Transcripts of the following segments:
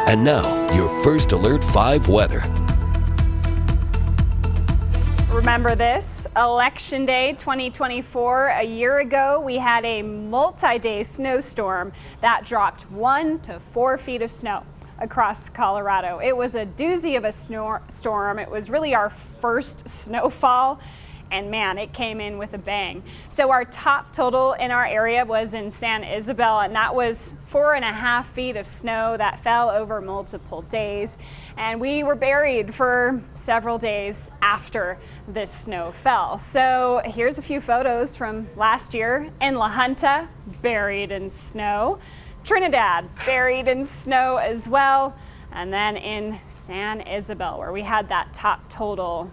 And now, your first Alert 5 weather. Remember this? Election Day 2024. A year ago, we had a multi-day snowstorm that dropped 1 to 4 feet of snow across Colorado. It was a doozy of a storm. It was really our first snowfall. And man, it came in with a bang. So our top total in our area was in San Isabel, and that was 4.5 feet of snow that fell over multiple days. And we were buried for several days after this snow fell. So here's a few photos from last year in La Junta, buried in snow. Trinidad, buried in snow as well. And then in San Isabel, where we had that top total,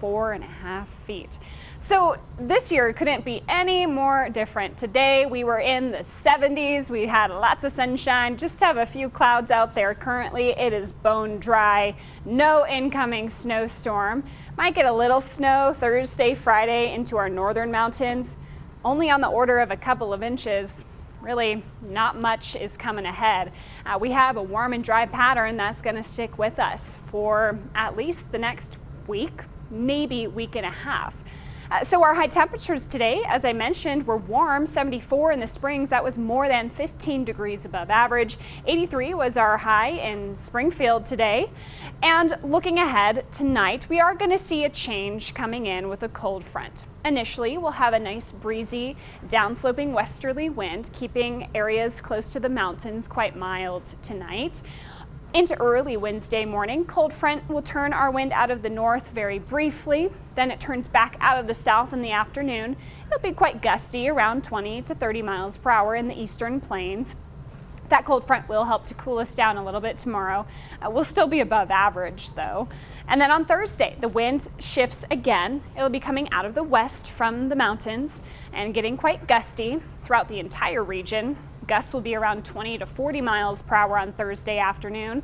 4.5 feet. So this year couldn't be any more different. Today we were in the 70s. We had lots of sunshine, just have a few clouds out there. Currently it is bone dry, no incoming snowstorm. Might get a little snow Thursday, Friday into our northern mountains, only on the order of a couple of inches. Really not much is coming ahead. We have a warm and dry pattern that's going to stick with us for at least the next week, maybe week and a half. So our high temperatures today, as I mentioned, were warm. 74 in the Springs. That was more than 15 degrees above average. 83 was our high in Springfield today. And looking ahead tonight, we are going to see a change coming in with a cold front. Initially, we'll have a nice breezy, downsloping westerly wind, keeping areas close to the mountains quite mild tonight. Into early Wednesday morning, cold front will turn our wind out of the north very briefly. Then it turns back out of the south in the afternoon. It'll be quite gusty, around 20 to 30 miles per hour in the eastern plains. That cold front will help to cool us down a little bit tomorrow. We'll still be above average though. And then on Thursday, the wind shifts again. It'll be coming out of the west from the mountains and getting quite gusty throughout the entire region. Gusts will be around 20 to 40 miles per hour on Thursday afternoon.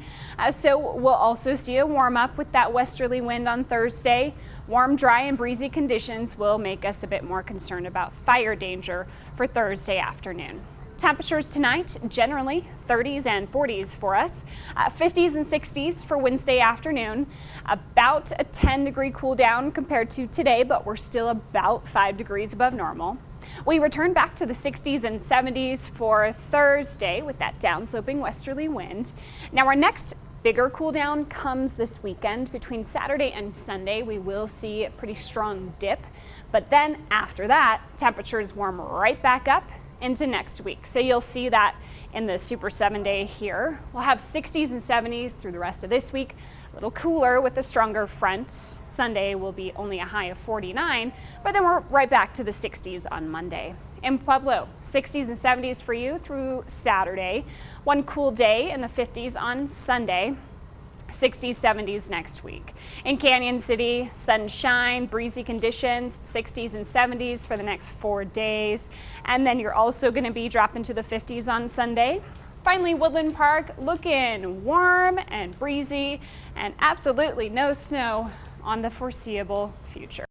So we'll also see a warm up with that westerly wind on Thursday. Warm, dry, and breezy conditions will make us a bit more concerned about fire danger for Thursday afternoon. Temperatures tonight, generally 30s and 40s for us, 50s and 60s for Wednesday afternoon, about a 10-degree cool down compared to today, but we're still about 5 degrees above normal. We return back to the 60s and 70s for Thursday with that downsloping westerly wind. Now our next bigger cool down comes this weekend. Between Saturday and Sunday, we will see a pretty strong dip, but then after that, temperatures warm right back up into next week. So you'll see that in the Super 7 day here. We'll have 60s and 70s through the rest of this week. A little cooler with a stronger front. Sunday will be only a high of 49, but then we're right back to the 60s on Monday. In Pueblo, 60s and 70s for you through Saturday. One cool day in the 50s on Sunday. 60s, 70s next week. In Canyon City, sunshine, breezy conditions, 60s and 70s for the next 4 days. And then you're also going to be dropping to the 50s on Sunday. Finally, Woodland Park looking warm and breezy and absolutely no snow on the foreseeable future.